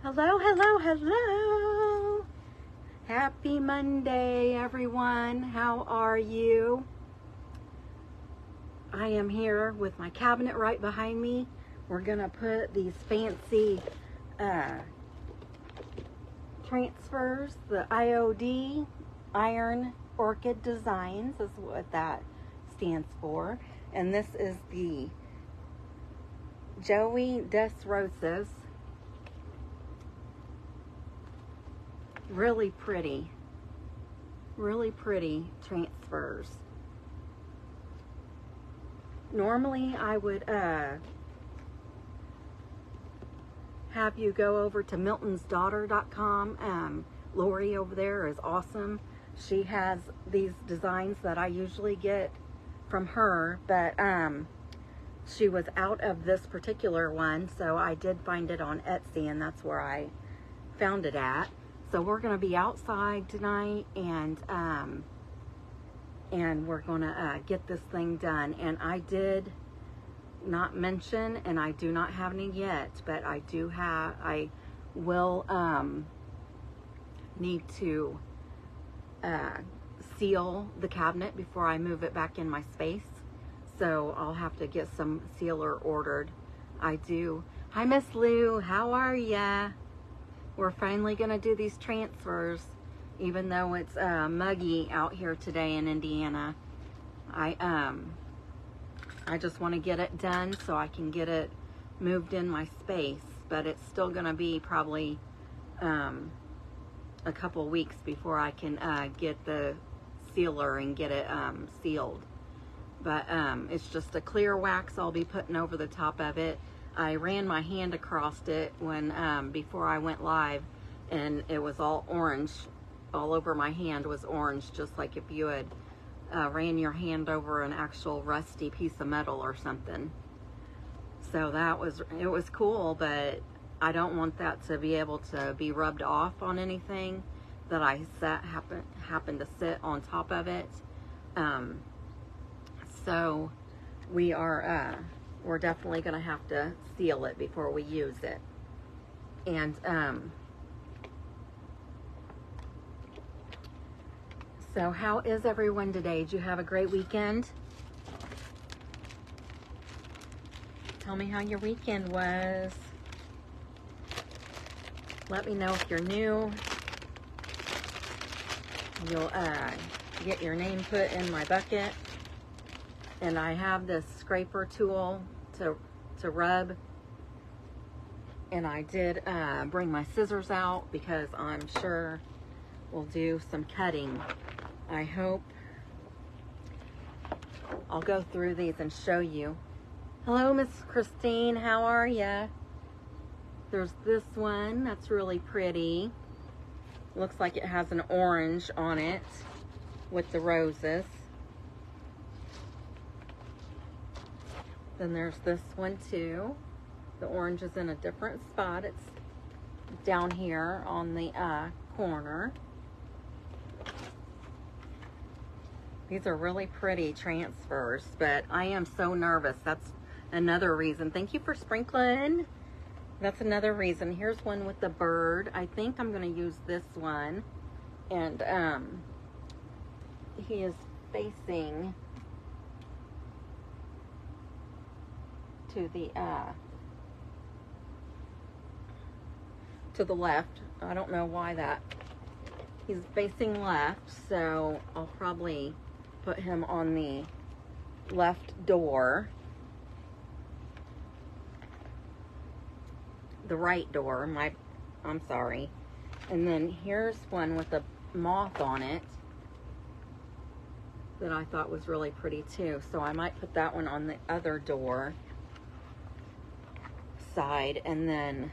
Hello, hello, hello. Happy Monday, everyone. How are you? I am here with my cabinet right behind me. We're gonna put these fancy transfers, the IOD, Iron Orchid Designs is what that stands for. And this is the Jodie Des Roses. Really pretty transfers. Normally I would have you go over to miltonsdaughter.com. Lori over there is awesome. She has these designs that I usually get from her, but she was out of this particular one, so I did find it on Etsy, and that's where I found it at. So we're going to be outside tonight, and we're going to get this thing done. And I did not mention, and I do not have any yet, but I will need to seal the cabinet before I move it back in my space. So I'll have to get some sealer ordered. I do. Hi, Miss Lou. How are ya? We're finally going to do these transfers, even though it's muggy out here today in Indiana. I just want to get it done so I can get it moved in my space, but it's still going to be probably a couple weeks before I can get the sealer and get it sealed. But it's just a clear wax I'll be putting over the top of it. I ran my hand across it when before I went live, and it was all orange. All over my hand was orange, just like if you had ran your hand over an actual rusty piece of metal or something. So it was cool, but I don't want that to be able to be rubbed off on anything that I happened to sit on top of it. So we're definitely going to have to seal it before we use it. And so how is everyone today? Did you have a great weekend? Tell me how your weekend was. Let me know if you're new. You'll get your name put in my bucket. And I have this scraper tool to rub. And I did bring my scissors out because I'm sure we'll do some cutting. I hope I'll go through these and show you. Hello, Miss Christine. How are ya? There's this one that's really pretty. Looks like it has an orange on it with the roses. Then there's this one too. The orange is in a different spot. It's down here on the corner. These are really pretty transfers, but I am so nervous. That's another reason. Thank you for sprinkling. That's another reason. Here's one with the bird. I think I'm going to use this one. And he is facing to the left. I don't know why that. He's facing left, so I'll probably put him on the left door. The right door, I'm sorry. And then here's one with a moth on it that I thought was really pretty too. So I might put that one on the other door side, and then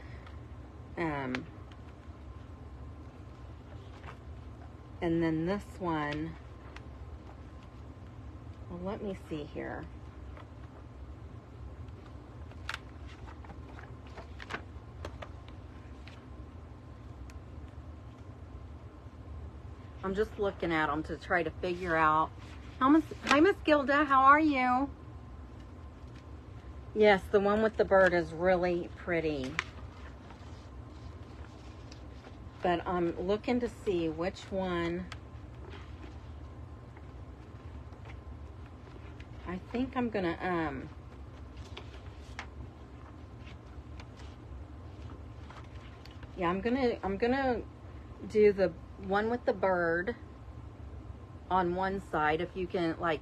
this one, well, let me see here. I'm just looking at them to try to figure out. Hi, Miss Gilda, how are you? Yes, the one with the bird is really pretty. But I'm looking to see which one. I think I'm gonna yeah, I'm gonna do the one with the bird on one side. If you can, like,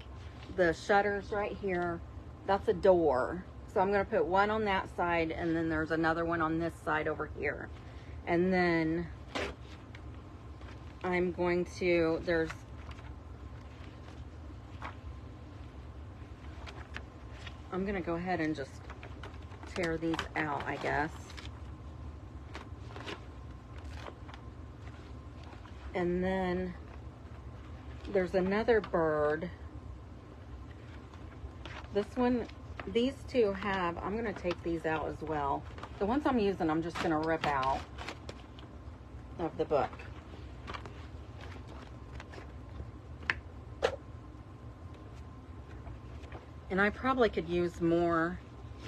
the shutters right here, that's a door. So I'm gonna put one on that side, and then there's another one on this side over here. And then I'm going to, I'm gonna go ahead and just tear these out, I guess. And then there's another bird. This one, these two have, I'm gonna take these out as well. The ones I'm using, I'm just gonna rip out of the book. And I probably could use more,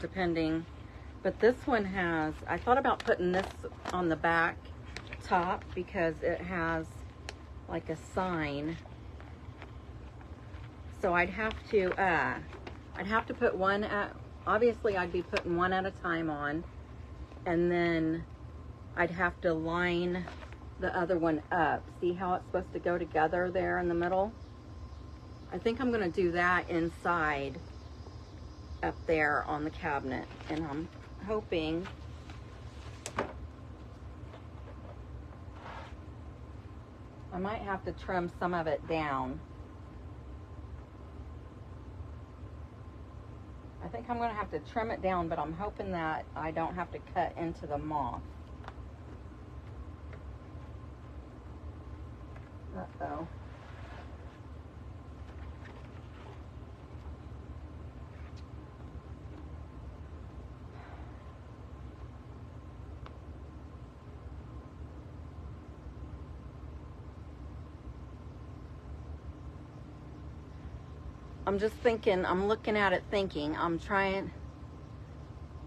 depending, but this one has, I thought about putting this on the back top because it has like a sign. So I'd have to put one at, obviously I'd be putting one at a time on, and then I'd have to line the other one up. See how it's supposed to go together there in the middle? I think I'm gonna do that inside up there on the cabinet, and I'm hoping I might have to trim some of it down. I think I'm gonna have to trim it down, but I'm hoping that I don't have to cut into the moth. Uh-oh. I'm just thinking, I'm looking at it thinking, I'm trying,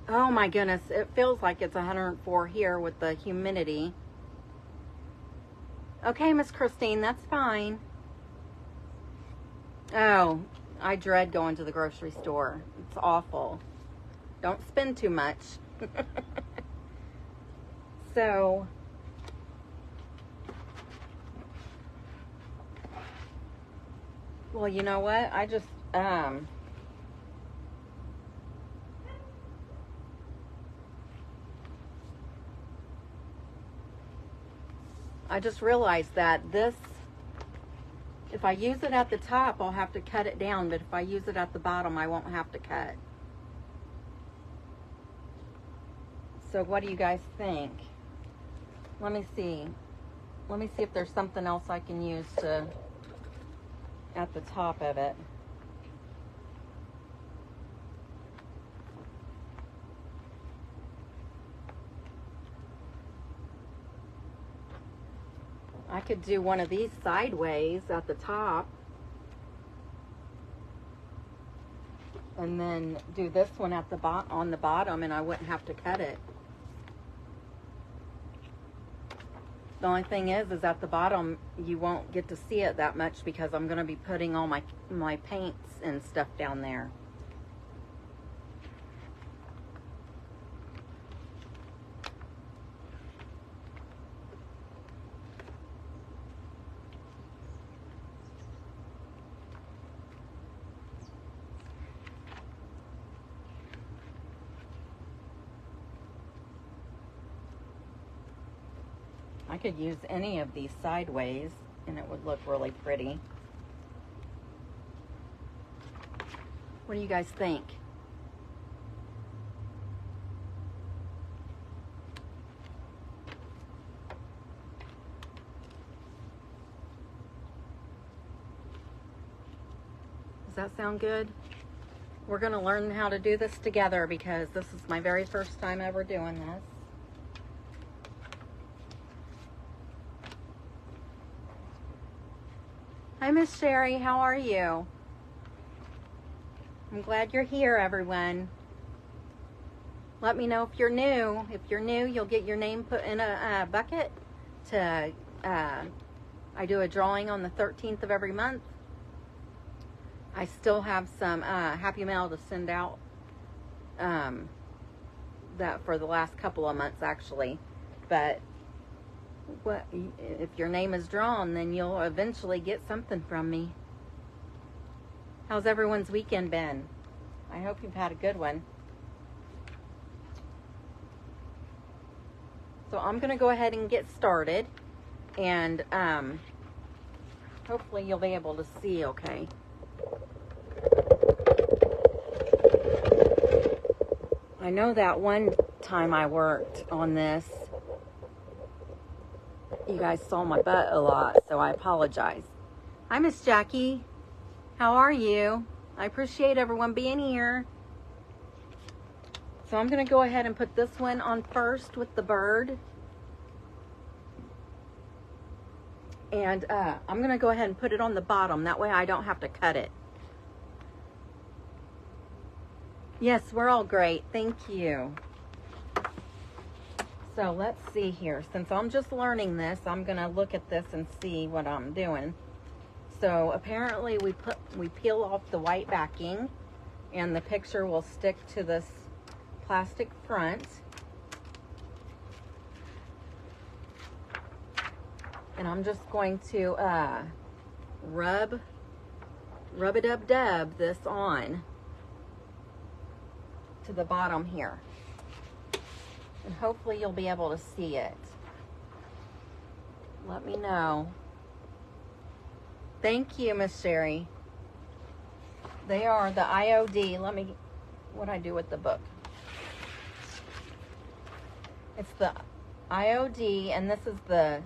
oh my goodness, it feels like it's 104 here with the humidity. Okay, Miss Christine, that's fine. Oh, I dread going to the grocery store. It's awful. Don't spend too much. So, well, you know what? I just, I just realized that this, if I use it at the top, I'll have to cut it down, but if I use it at the bottom, I won't have to cut. So what do you guys think? Let me see. Let me see if there's something else I can use to, at the top of it. I could do one of these sideways at the top, and then do this one at the on the bottom, and I wouldn't have to cut it. The only thing is at the bottom you won't get to see it that much because I'm going to be putting all my paints and stuff down there. I could use any of these sideways and it would look really pretty. What do you guys think? Does that sound good? We're going to learn how to do this together because this is my very first time ever doing this. Hi, Miss Sherry. How are you? I'm glad you're here, everyone. Let me know if you're new. If you're new, you'll get your name put in a bucket to, I do a drawing on the 13th of every month. I still have some Happy Mail to send out, that for the last couple of months actually. But if your name is drawn, then you'll eventually get something from me. How's everyone's weekend been? I hope you've had a good one. So I'm going to go ahead and get started, and hopefully you'll be able to see okay. I know that one time I worked on this, you guys saw my butt a lot, so I apologize. Hi, Miss Jackie. How are you? I appreciate everyone being here. So I'm going to go ahead and put this one on first with the bird. And I'm going to go ahead and put it on the bottom. That way I don't have to cut it. Yes, we're all great. Thank you. So let's see here. Since I'm just learning this, I'm going to look at this and see what I'm doing. So apparently we peel off the white backing, and the picture will stick to this plastic front. And I'm just going to rub-a-dub-dub this on to the bottom here. And hopefully you'll be able to see it. Let me know. Thank you, Miss Sherry. They are the IOD. What I do with the book. It's the IOD, and this is the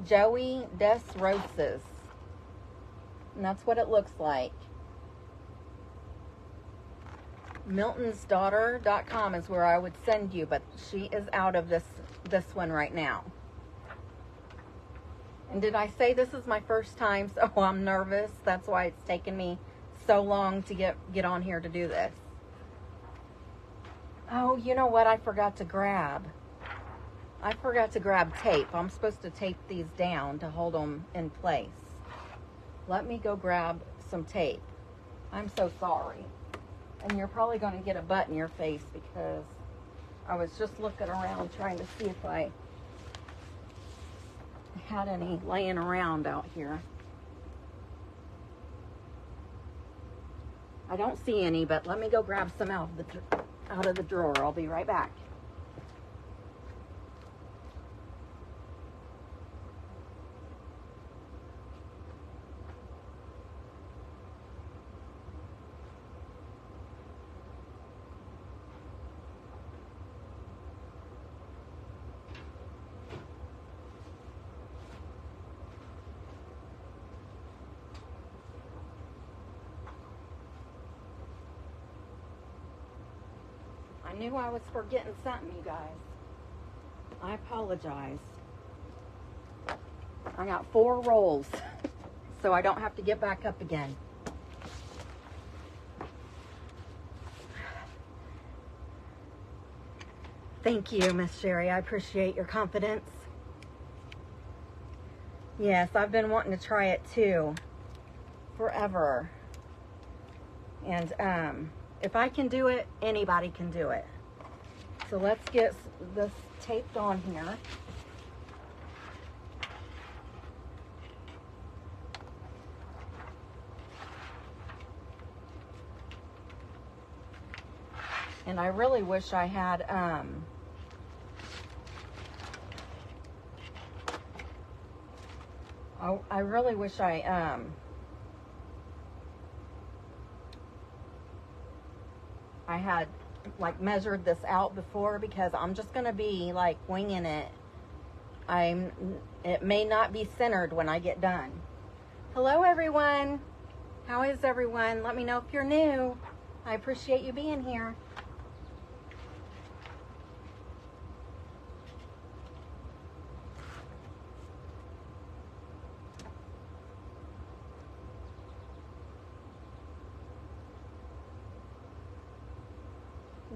Jodie Des Roses. And that's what it looks like. MiltonsDaughter.com is where I would send you, but she is out of this one right now. And did I say this is my first time, so I'm nervous? That's why it's taken me so long to get on here to do this. Oh, you know what I forgot to grab? I forgot to grab tape. I'm supposed to tape these down to hold them in place. Let me go grab some tape. I'm so sorry. And you're probably going to get a butt in your face because I was just looking around trying to see if I had any laying around out here. I don't see any, but let me go grab some out of the drawer. I'll be right back. I knew I was forgetting something, you guys. I apologize. I got 4 rolls, so I don't have to get back up again. Thank you, Miss Sherry. I appreciate your confidence. Yes, I've been wanting to try it too, forever. And if I can do it, anybody can do it. So let's get this taped on here. And I really wish I had I really wish I had like measured this out before, because I'm just gonna be like winging it. It may not be centered when I get done. Hello everyone. How is everyone? Let me know if you're new. I appreciate you being here.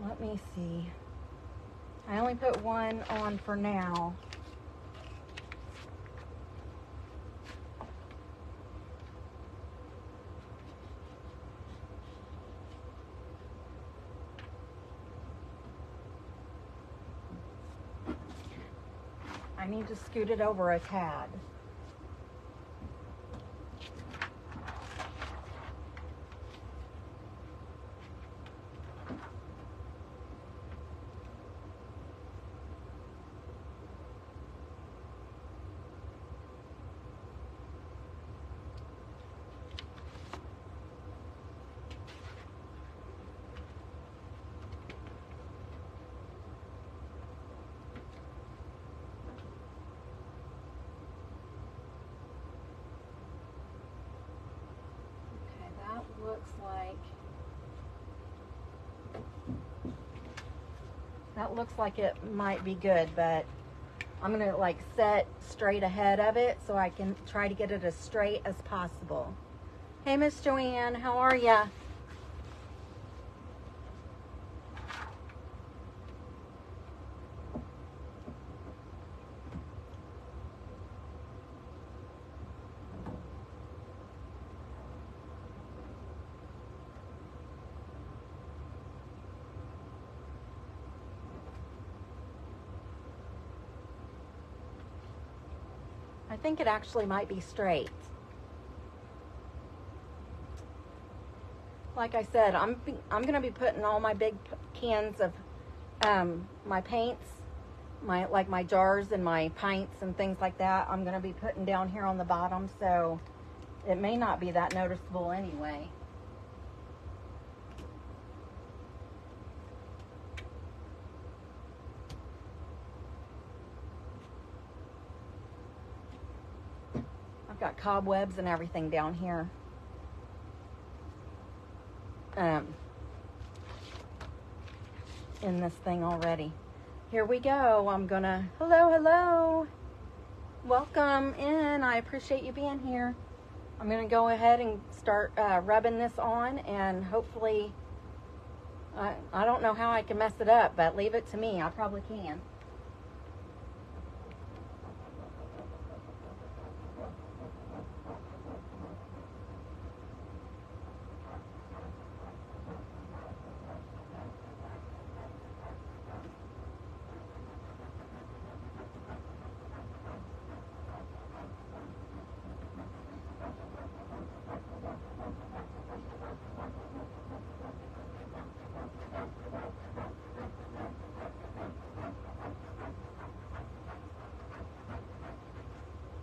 Let me see. I only put one on for now. I need to scoot it over a tad. That looks like it might be good, but I'm gonna like set straight ahead of it so I can try to get it as straight as possible. Hey, Miss Joanne, how are ya? I think it actually might be straight. Like I said, I'm going to be putting all my big cans of my paints, my jars and my pints and things like that. I'm going to be putting down here on the bottom, so it may not be that noticeable anyway. Got cobwebs and everything down here. In this thing already. Here we go. I'm gonna, hello. Welcome in. I appreciate you being here. I'm gonna go ahead and start rubbing this on, and hopefully, I don't know how I can mess it up, but leave it to me. I probably can.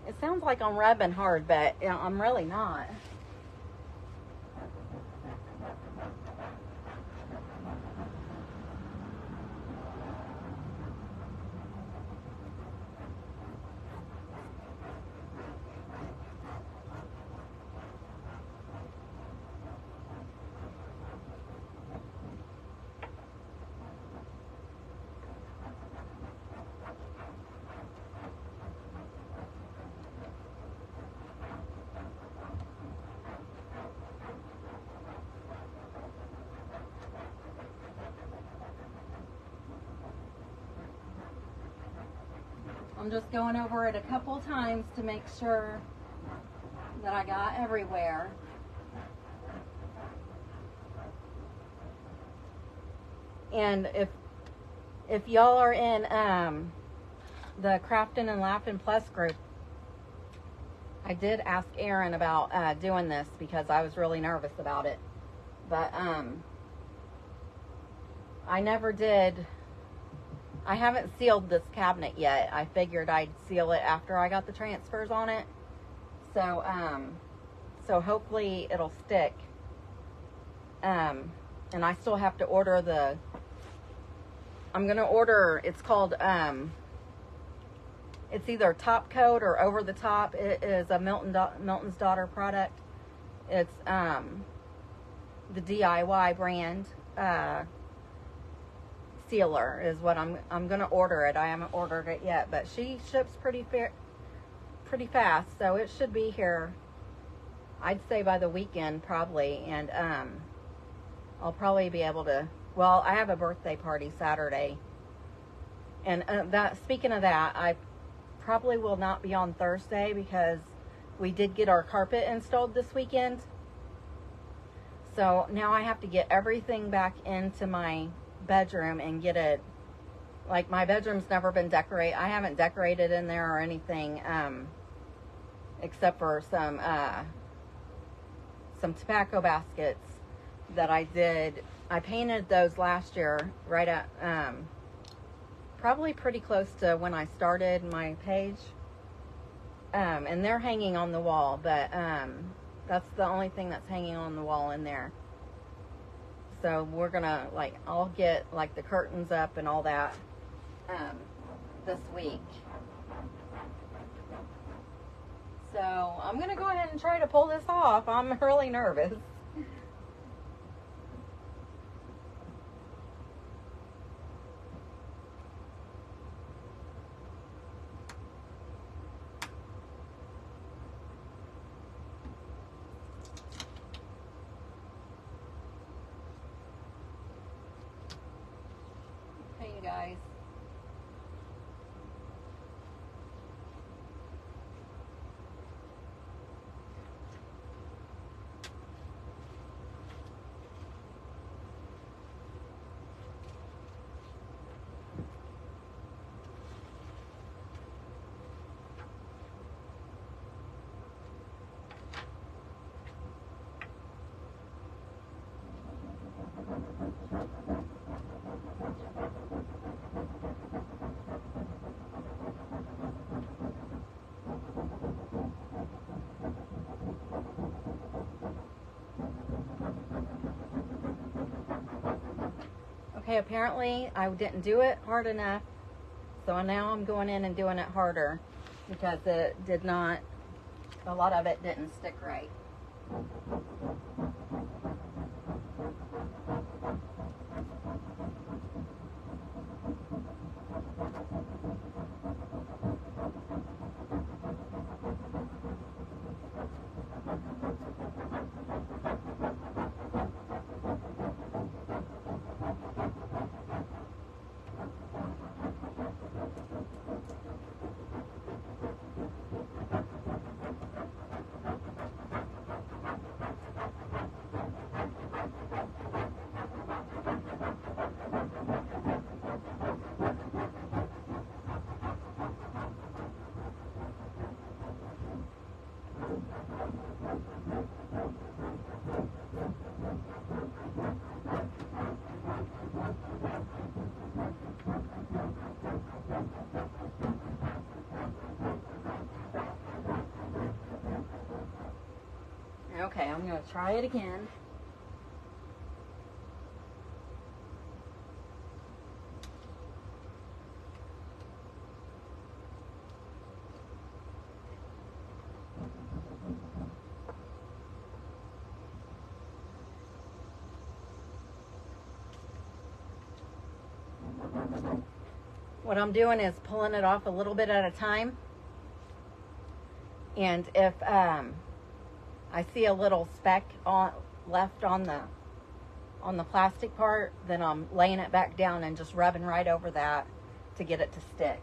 It sounds like I'm rubbing hard, but you know, I'm really not. I'm just going over it a couple times to make sure that I got everywhere. And if y'all are in the Craftin' and Laughin' Plus group, I did ask Erin about doing this because I was really nervous about it. But I never did. I haven't sealed this cabinet yet. I figured I'd seal it after I got the transfers on it. So, so hopefully it'll stick. And I still have to order I'm going to order, it's called, it's either top coat or over the top. It is a Milton's Daughter product. It's, the DIY brand, sealer is what I'm gonna order it. I haven't ordered it yet, but she ships pretty fast, so it should be here, I'd say, by the weekend probably. And I'll probably be able to, well, I have a birthday party Saturday, and speaking of that, I probably will not be on Thursday because we did get our carpet installed this weekend. So now I have to get everything back into my bedroom and get it like my bedroom's never been decorated. I haven't decorated in there or anything, except for some tobacco baskets that I did. I painted those last year, right at, probably pretty close to when I started my page. And they're hanging on the wall, but, that's the only thing that's hanging on the wall in there. So we're gonna, like, I'll get, like, the curtains up and all that, this week. So I'm gonna go ahead and try to pull this off. I'm really nervous. Okay, you guys. Okay, apparently I didn't do it hard enough, so now I'm going in and doing it harder because it did not, a lot of it didn't stick right. Okay, I'm going to try it again. What I'm doing is pulling it off a little bit at a time. And if I see a little speck left on the plastic part, then I'm laying it back down and just rubbing right over that to get it to stick.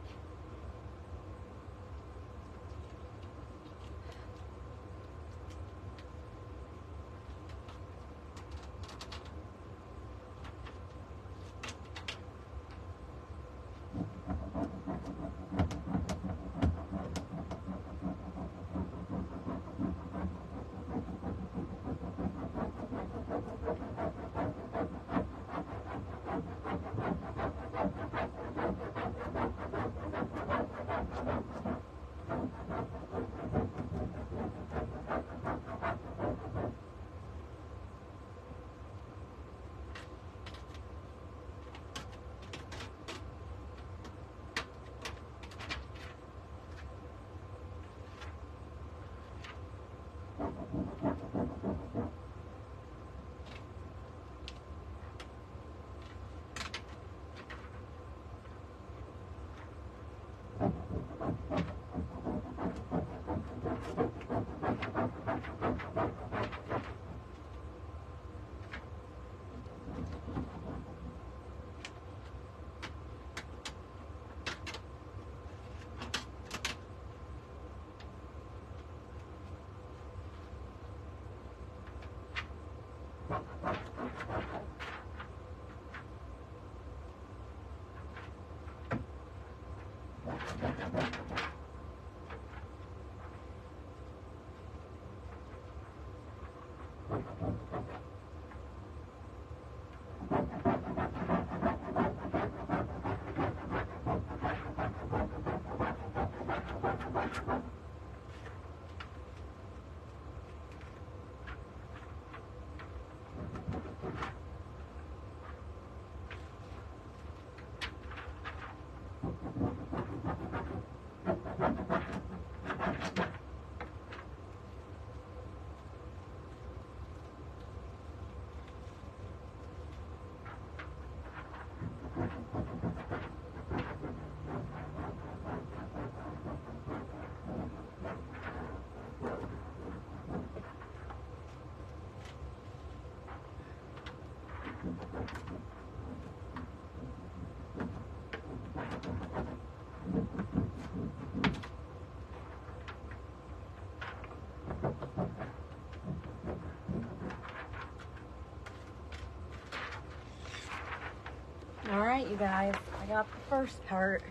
you guys. I got the first part.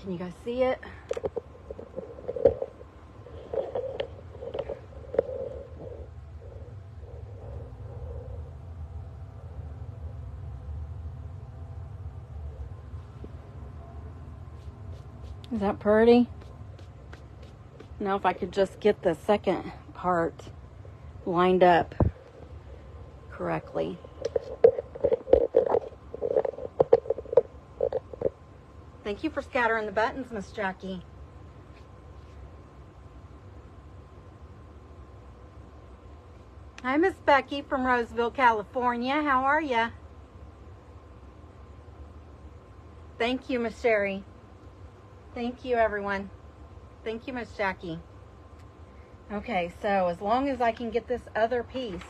Can you guys see it? Is that pretty? Now if I could just get the second part lined up correctly. Thank you for scattering the buttons, Miss Jackie. Hi, Miss Becky from Roseville, California. How are ya? Thank you, Miss Sherry. Thank you, everyone. Thank you, Miss Jackie. Okay, so as long as I can get this other piece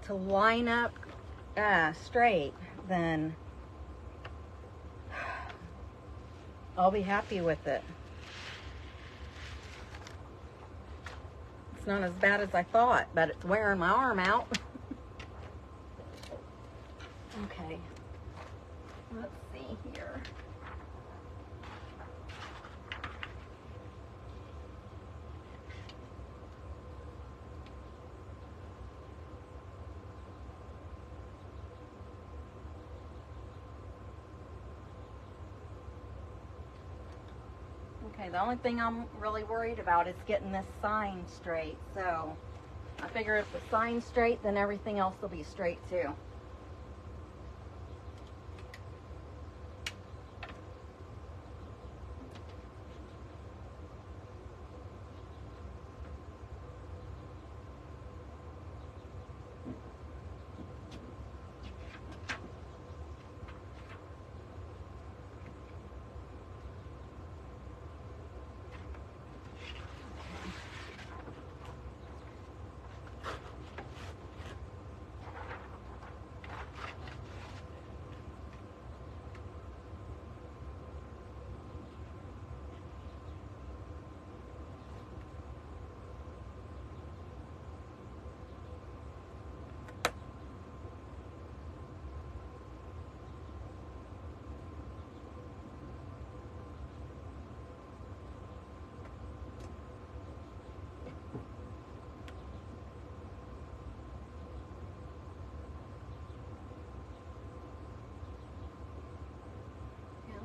to line up straight, then I'll be happy with it. It's not as bad as I thought, but it's wearing my arm out. Okay, let's see here. Okay, the only thing I'm really worried about is getting this sign straight. So I figure if the sign's straight, then everything else will be straight too.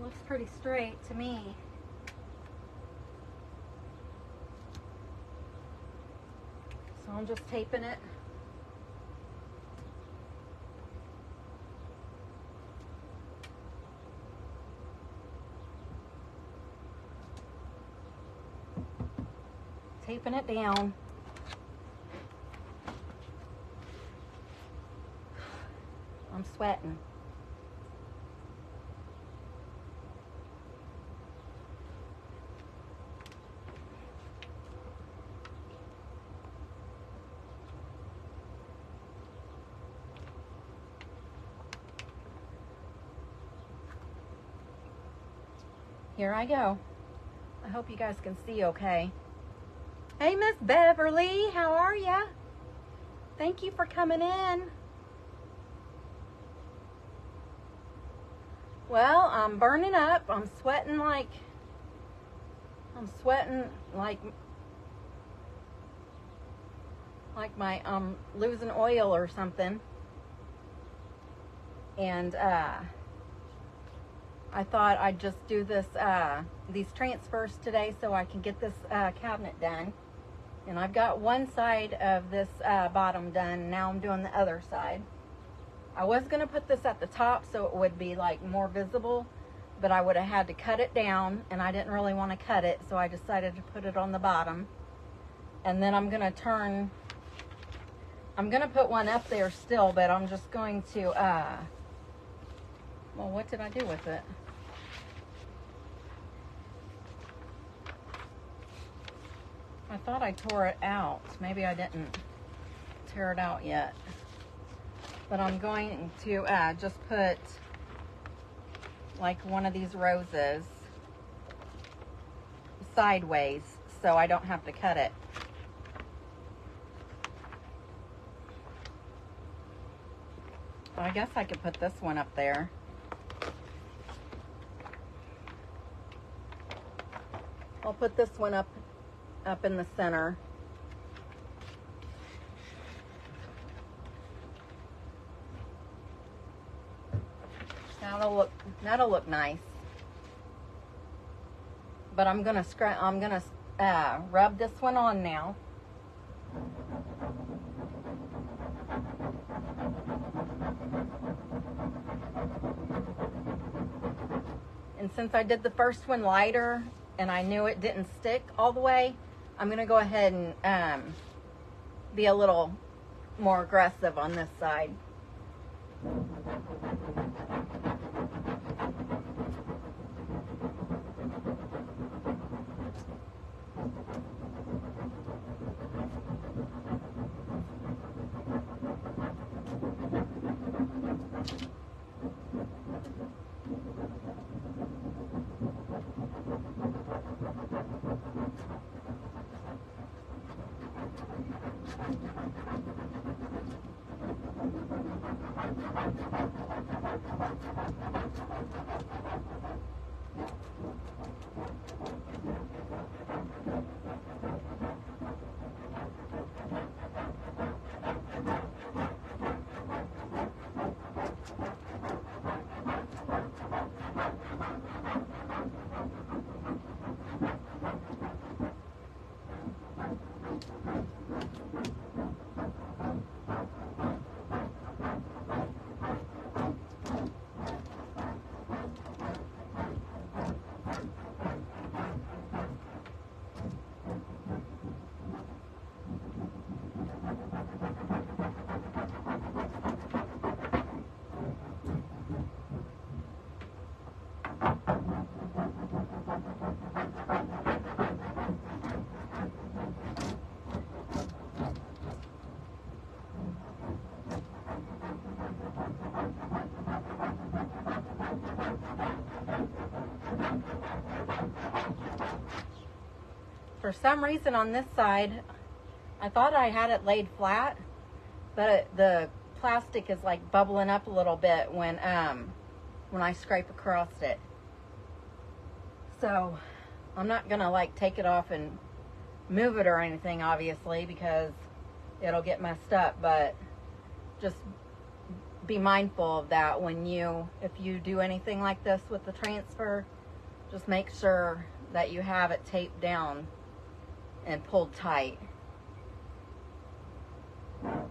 Looks pretty straight to me. So I'm just taping it. Taping it down. I'm sweating. Here I go. I hope you guys can see okay. Hey, Miss Beverly, how are ya? Thank you for coming in. Well, I'm burning up. I'm sweating like my losing oil or something. And I thought I'd just do this these transfers today so I can get this cabinet done. And I've got one side of this bottom done. Now I'm doing the other side. I was going to put this at the top so it would be like more visible, but I would have had to cut it down, and I didn't really want to cut it, so I decided to put it on the bottom. And then I'm going to put one up there still, but I'm just going to, well, what did I do with it? I thought I tore it out. Maybe I didn't tear it out yet. But I'm going to just put like one of these roses sideways so I don't have to cut it. I guess I could put this one up there. I'll put this one up in the center. That'll look nice. But I'm gonna rub this one on now. And since I did the first one lighter and I knew it didn't stick all the way, I'm gonna go ahead and be a little more aggressive on this side. For some reason on this side, I thought I had it laid flat, but the plastic is like bubbling up a little bit when I scrape across it. So I'm not gonna like take it off and move it or anything, obviously, because it'll get messed up, but just be mindful of that if you do anything like this with the transfer. Just make sure that you have it taped down and pulled tight. I'm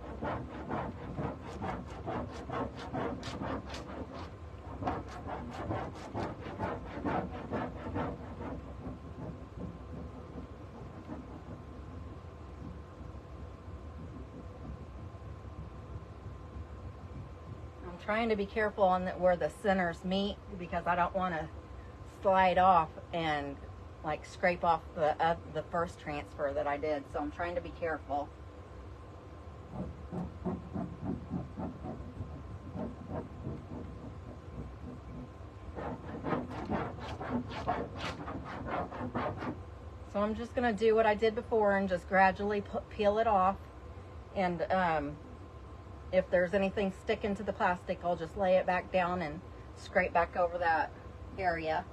trying to be careful on where the centers meet, because I don't want to slide off and like scrape off the first transfer that I did. So I'm trying to be careful. So I'm just going to do what I did before and just gradually peel it off. And if there's anything sticking to the plastic, I'll just lay it back down and scrape back over that area.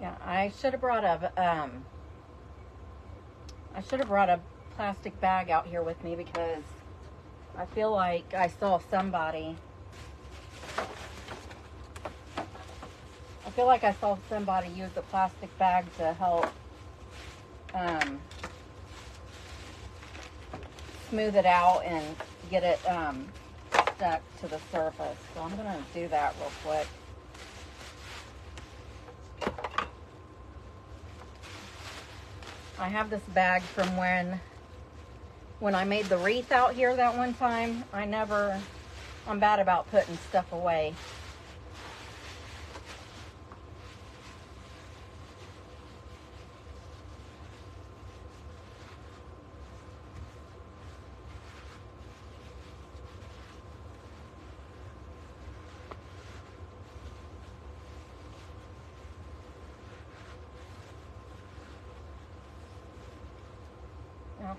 Yeah, I should have brought a plastic bag out here with me because I feel like I saw somebody. I feel like I saw somebody use a plastic bag to help smooth it out and get it stuck to the surface. So I'm going to do that real quick. I have this bag from when I made the wreath out here that one time. I'm bad about putting stuff away.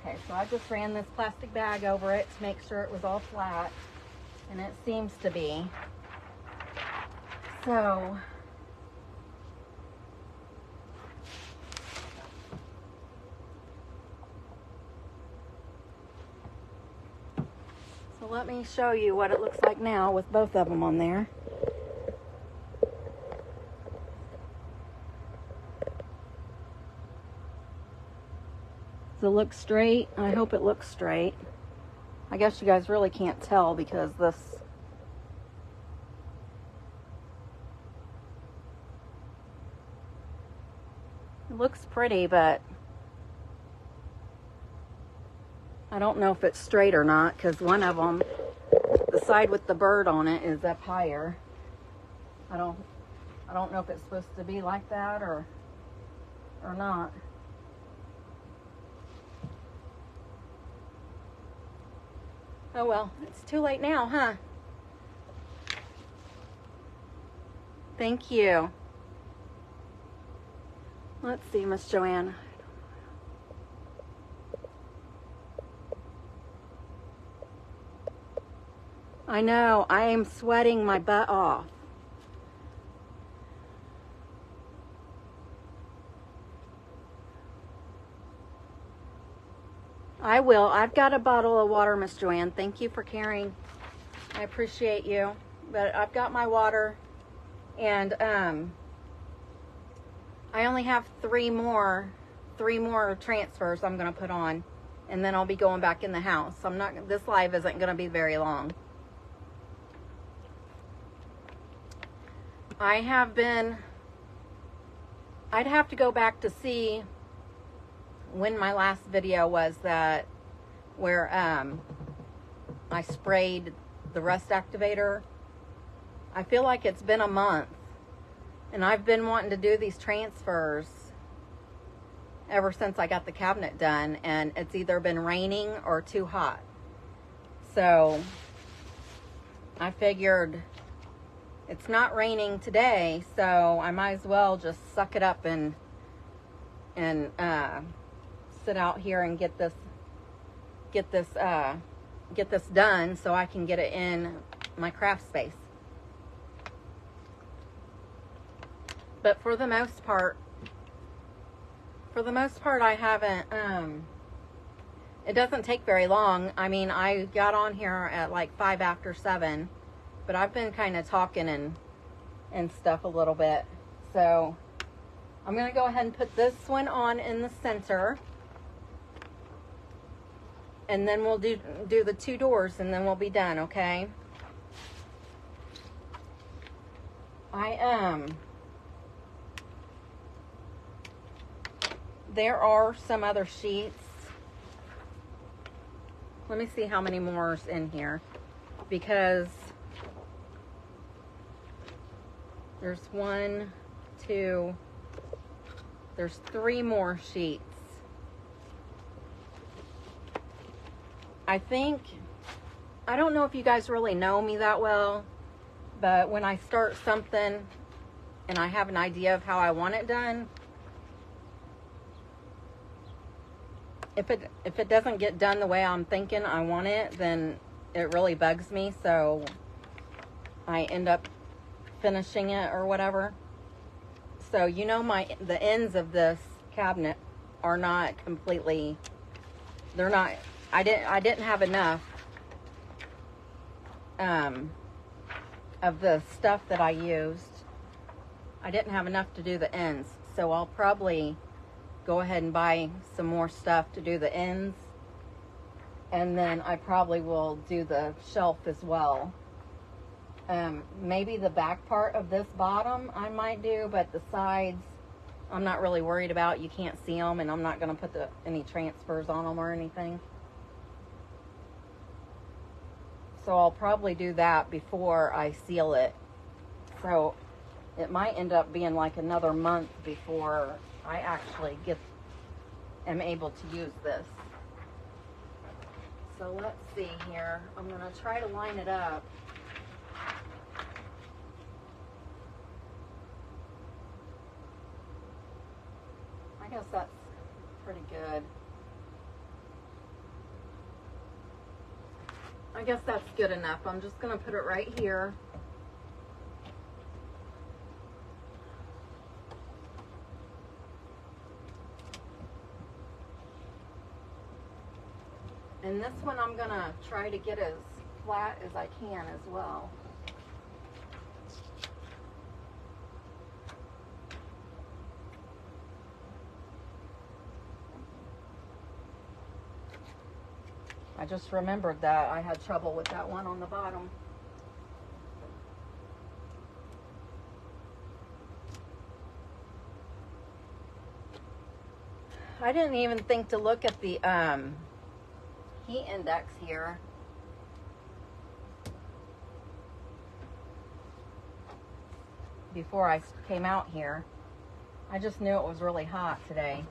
Okay, so I just ran this plastic bag over it to make sure it was all flat, and it seems to be. So, let me show you what it looks like now with both of them on there. Does it look straight? I hope it looks straight. I guess you guys really can't tell because this... It looks pretty, but I don't know if it's straight or not because one of them, the side with the bird on it, is up higher. I don't know if it's supposed to be like that or not. Oh well, it's too late now, huh? Thank you. Let's see, Miss Joanne. I know, I am sweating my butt off. I will. I've got a bottle of water, Miss Joanne. Thank you for caring. I appreciate you. But I've got my water, and I only have three more transfers I'm going to put on, and then I'll be going back in the house. This live isn't going to be very long. I'd have to go back to see when my last video was where I sprayed the rust activator. I feel like it's been a month, and I've been wanting to do these transfers ever since I got the cabinet done, and it's either been raining or too hot. So I figured it's not raining today, so I might as well just suck it up and sit out here and get this done so I can get it in my craft space. But for the most part I haven't, it doesn't take very long. I mean, I got on here at like 5 after 7, but I've been kind of talking and stuff a little bit. So I'm going to go ahead and put this one on in the center. And then we'll do the 2 doors, and then we'll be done, okay? There are some other sheets. Let me see how many more is in here, because there's 1, 2, there's 3 more sheets. I don't know if you guys really know me that well, but when I start something and I have an idea of how I want it done, if it doesn't get done the way I'm thinking I want it, then it really bugs me, so I end up finishing it or whatever. So you know, the ends of this cabinet are not completely they're not, I didn't have enough of the stuff that I used. I didn't have enough to do the ends, so I'll probably go ahead and buy some more stuff to do the ends, and then I probably will do the shelf as well. Maybe the back part of this bottom I might do, but the sides I'm not really worried about. You can't see them, and I'm not going to put any transfers on them or anything. So I'll probably do that before I seal it. So it might end up being like another month before I actually am able to use this. So let's see here. I'm going to try to line it up. I guess that's pretty good. I guess that's good enough. I'm just going to put it right here. And this one I'm going to try to get as flat as I can as well. I just remembered that I had trouble with that one on the bottom. I didn't even think to look at the heat index here. Before I came out here. I just knew it was really hot today.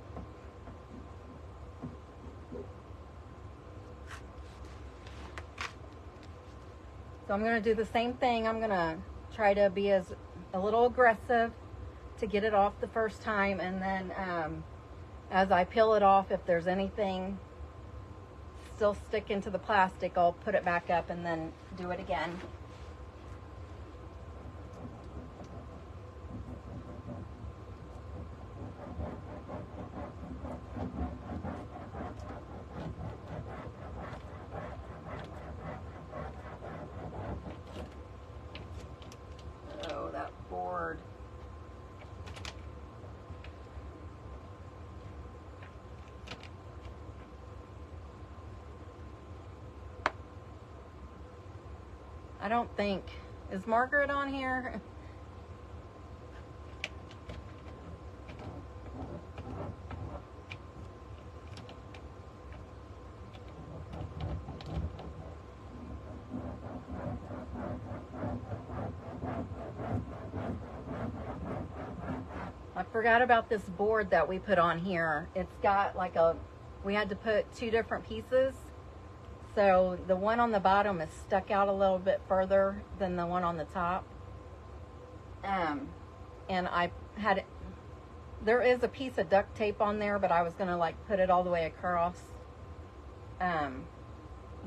So I'm going to do the same thing. I'm going to try to be a little aggressive to get it off the first time, and then as I peel it off, if there's anything still sticking to the plastic, I'll put it back up and then do it again. Oh, that board. I don't think, is Margaret on here? I forgot about this board that we put on here. It's got like we had to put two different pieces. So the one on the bottom is stuck out a little bit further than the one on the top. And I had, there is a piece of duct tape on there, but I was going to like put it all the way across.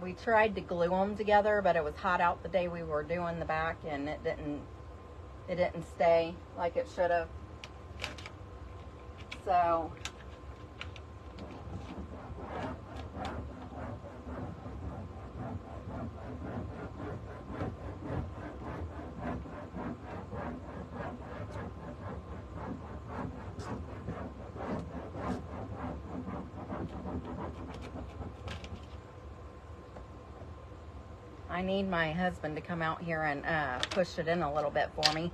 We tried to glue them together, but it was hot out the day we were doing the back, and it didn't stay like it should have. So I need my husband to come out here and push it in a little bit for me.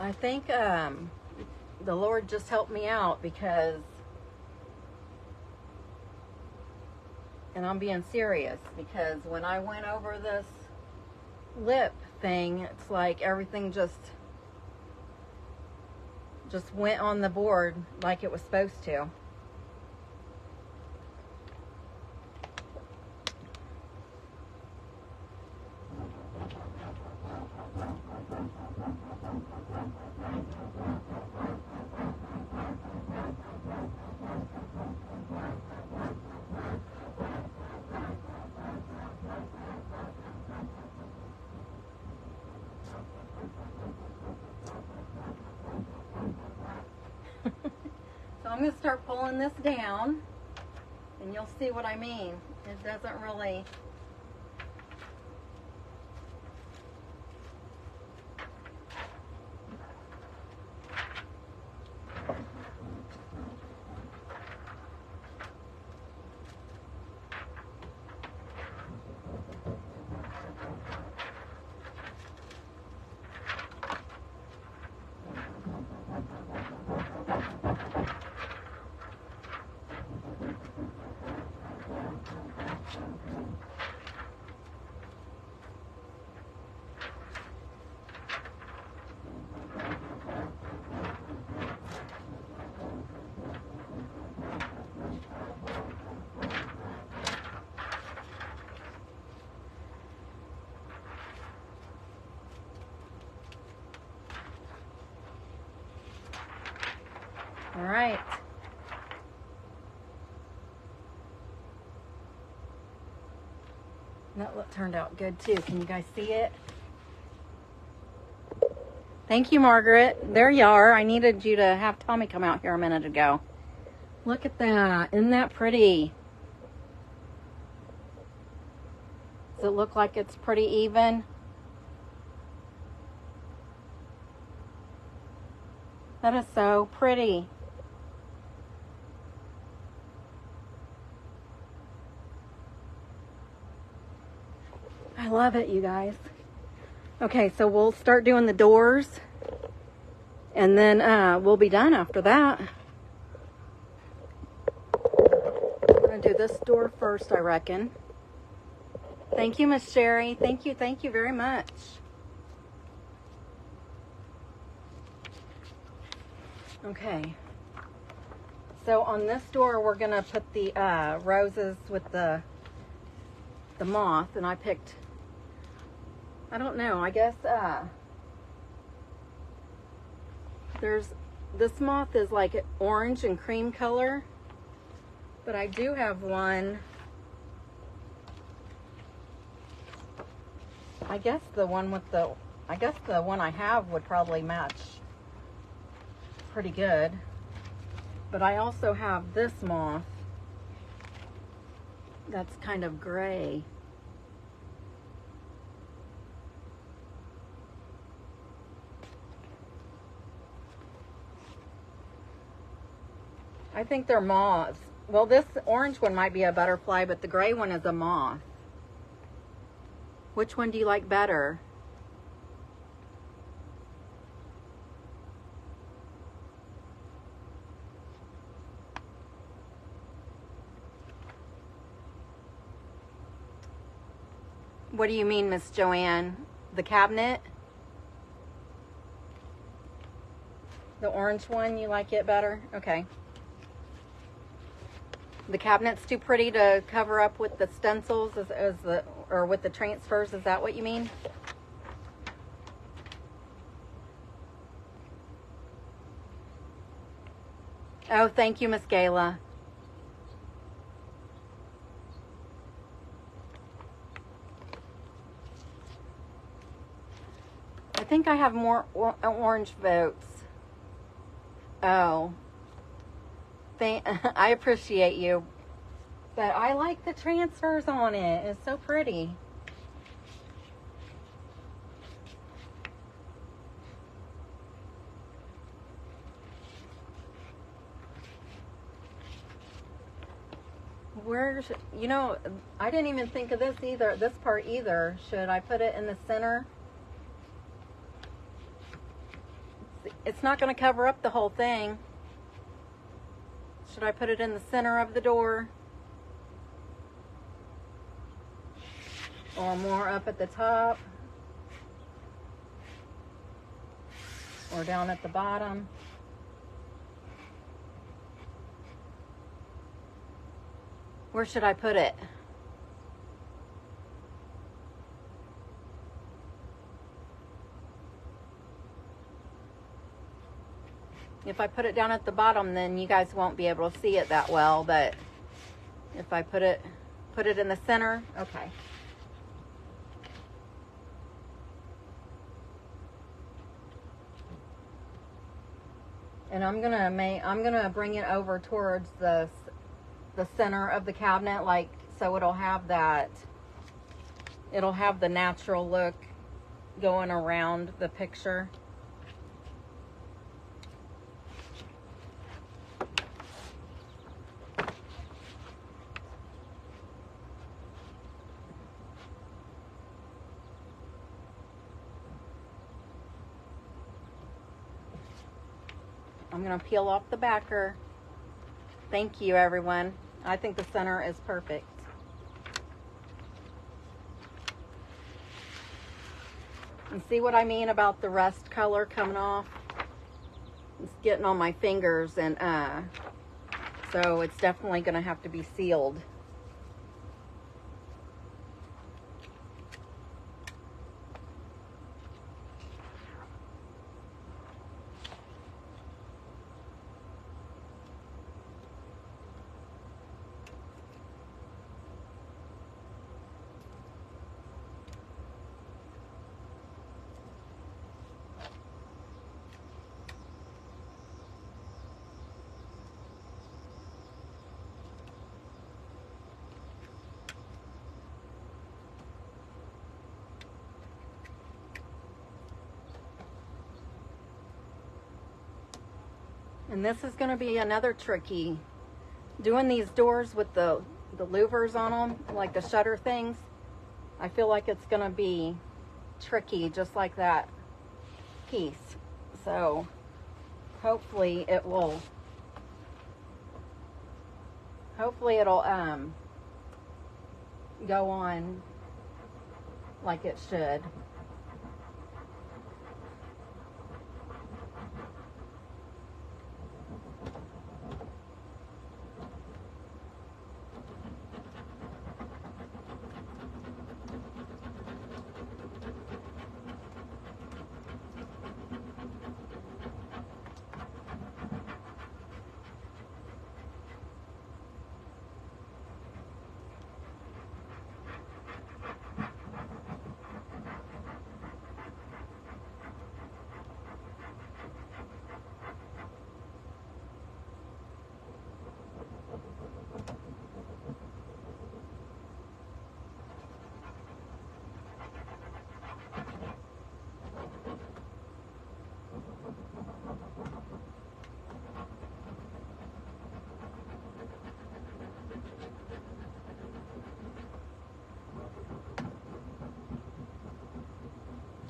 I think the Lord just helped me out because, and I'm being serious, because when I went over this lip thing, it's like everything just went on the board like it was supposed to. So I'm going to start pulling this down, and you'll see what I mean. It doesn't really... All right. That turned out good too. Can you guys see it? Thank you, Margaret. There you are. I needed you to have Tommy come out here a minute ago. Look at that. Isn't that pretty? Does it look like it's pretty even? That is so pretty. I love it, you guys. Okay, so we'll start doing the doors, and then we'll be done after that. I'm gonna do this door first, I reckon. Thank you, Miss Sherry. Thank you very much. Okay. So on this door, we're gonna put the roses with the moth, and I picked, I don't know, I guess this moth is like orange and cream color, but I do have one, I guess the one I have would probably match pretty good, but I also have this moth that's kind of gray. I think they're moths. Well, this orange one might be a butterfly, but the gray one is a moth. Which one do you like better? What do you mean, Miss Joanne? The cabinet? The orange one, you like it better? Okay. The cabinet's too pretty to cover up with the stencils or with the transfers, is that what you mean? Oh, thank you, Miss Gayla. I think I have more orange votes. Oh. I appreciate you. But I like the transfers on it. It's so pretty. You know, I didn't even think of this part either. Should I put it in the center? Let's It's not going to cover up the whole thing. Should I put it in the center of the door? Or more up at the top? Or down at the bottom? Where should I put it? If I put it down at the bottom, then you guys won't be able to see it that well, but if I put it in the center, okay. And I'm gonna bring it over towards the center of the cabinet, like, so it'll have the natural look going around the picture. I'm going to peel off the backer. Thank you, everyone. I think the center is perfect. And see what I mean about the rust color coming off? It's getting on my fingers, and so it's definitely going to have to be sealed. And this is going to be another tricky. Doing these doors with the louvers on them, like the shutter things, I feel like it's going to be tricky, just like that piece. So hopefully it'll go on like it should.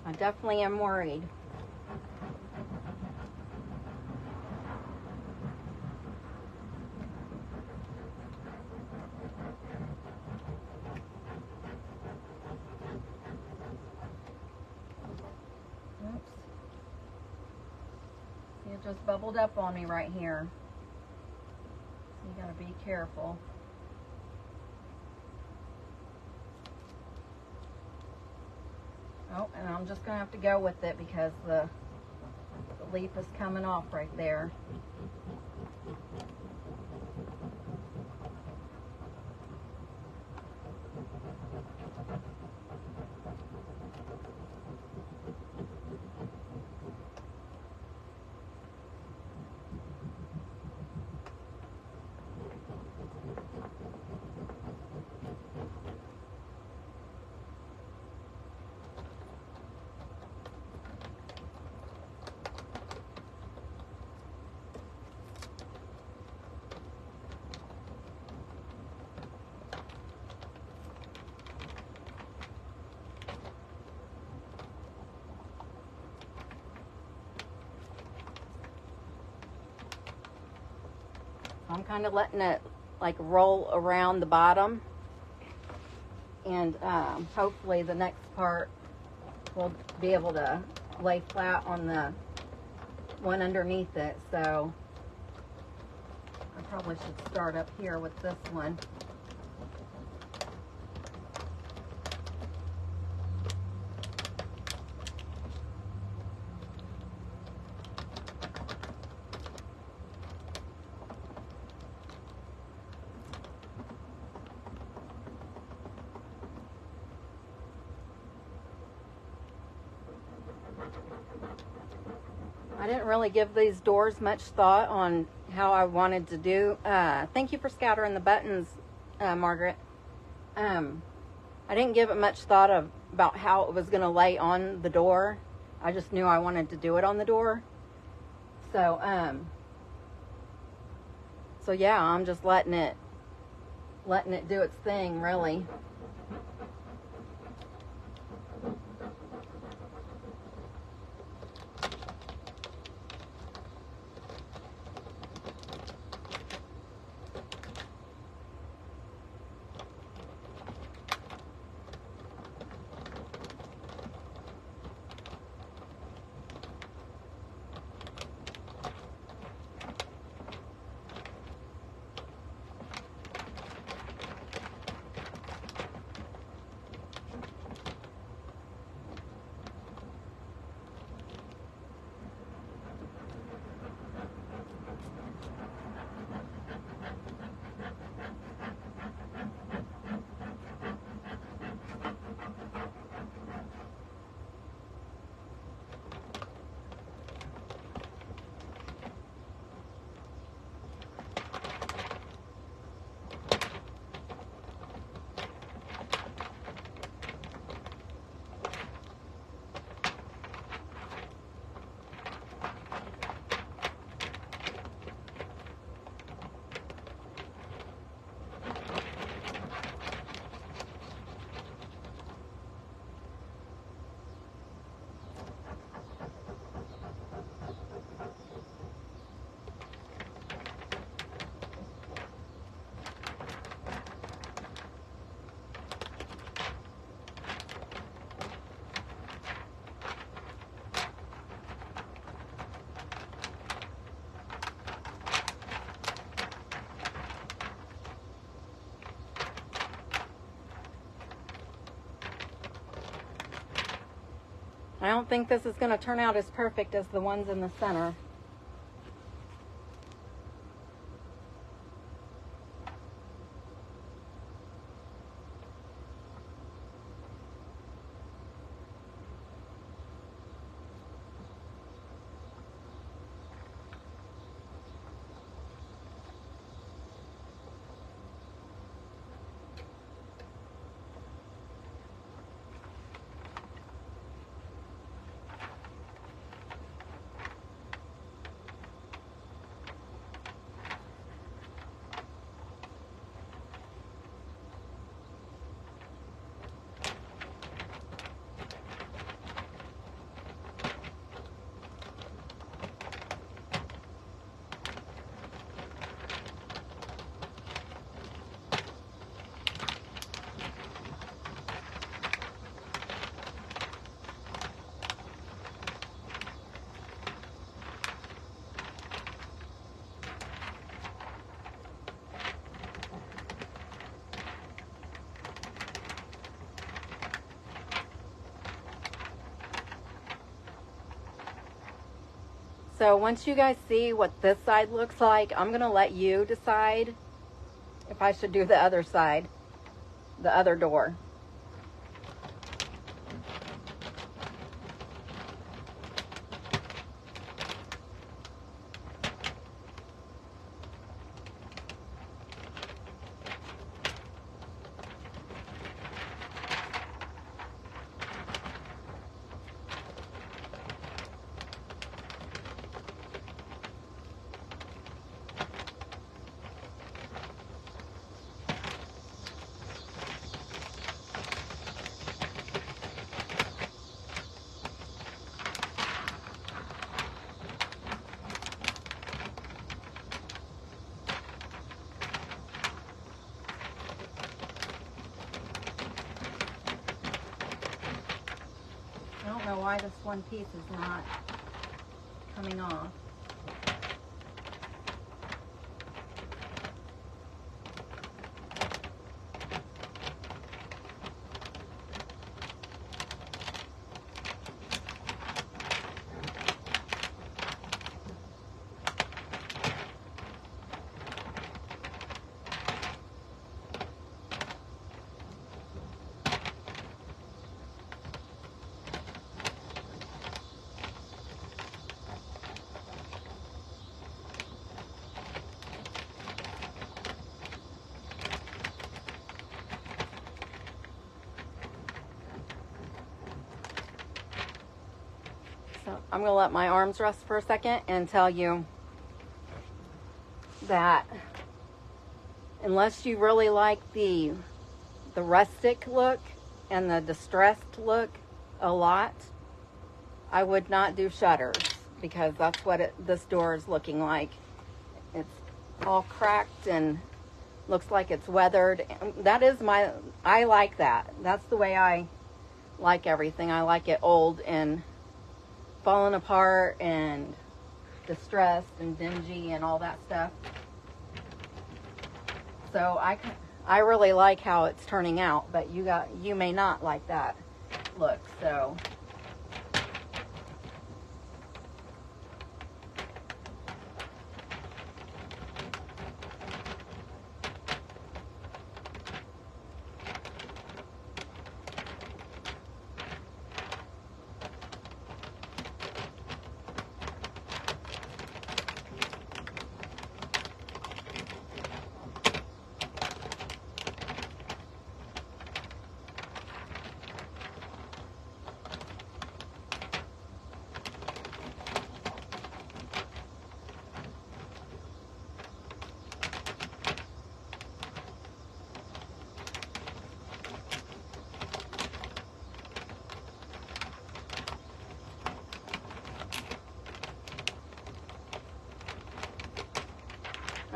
I definitely am worried. Oops. See, it just bubbled up on me right here. So you gotta be careful. Oh, and I'm just going to have to go with it because the leaf is coming off right there. So I'm kind of letting it like roll around the bottom, and hopefully the next part will be able to lay flat on the one underneath it. So I probably should start up here with this one. I didn't really give these doors much thought on how I wanted to do. Thank you for scattering the buttons, Margaret. I didn't give it much thought about how it was going to lay on the door. I just knew I wanted to do it on the door. So, so yeah, I'm just letting it do its thing, really. I don't think this is going to turn out as perfect as the ones in the center. So once you guys see what this side looks like, I'm going to let you decide if I should do the other side, the other door. why this one piece is not coming off. So I'm going to let my arms rest for a second and tell you that unless you really like the rustic look and the distressed look a lot, I would not do shutters, because that's what this door is looking like. It's all cracked and looks like it's weathered. That is I like that. That's the way I like everything. I like it old and falling apart and distressed and dingy and all that stuff. So I really like how it's turning out, but you may not like that look. So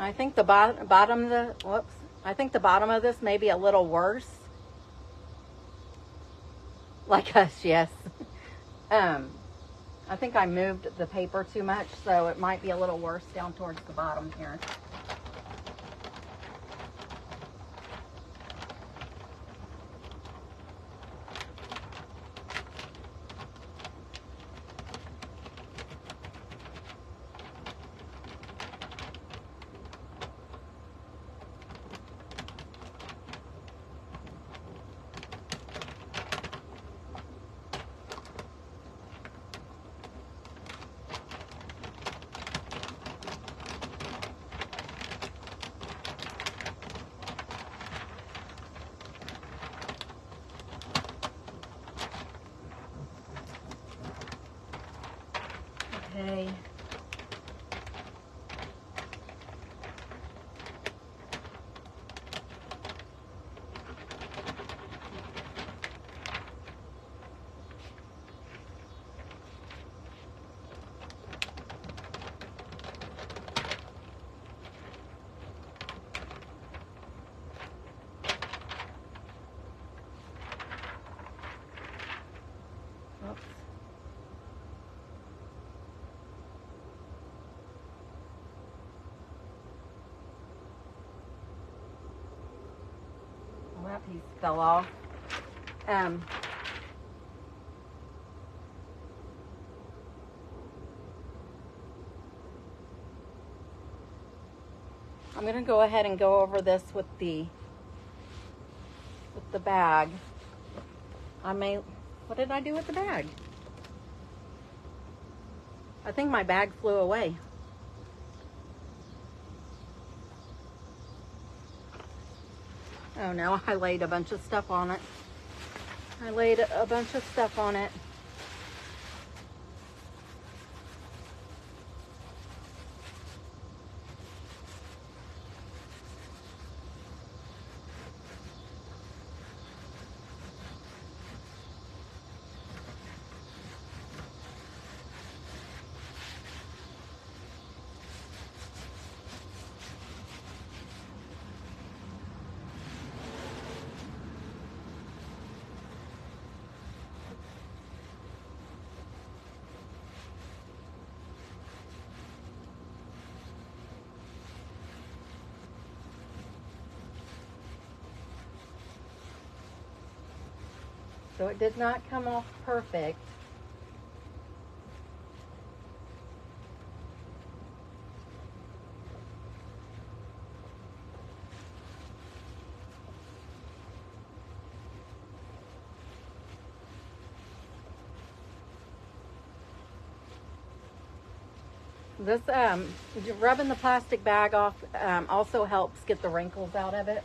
I think the bottom of this may be a little worse. Like us, yes. I think I moved the paper too much, so it might be a little worse down towards the bottom here. Okay. Oops. Well, that piece fell off. I'm going to go ahead and go over this with the bag. What did I do with the bag? I think my bag flew away. Oh no, I laid a bunch of stuff on it. So it did not come off perfect. This, rubbing the plastic bag off also helps get the wrinkles out of it.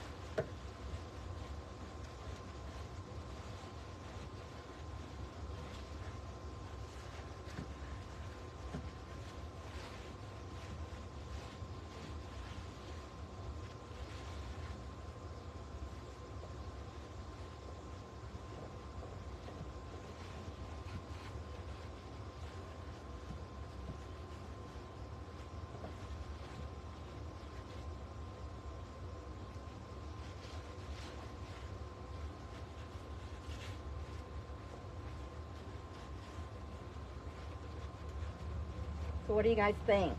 So what do you guys think?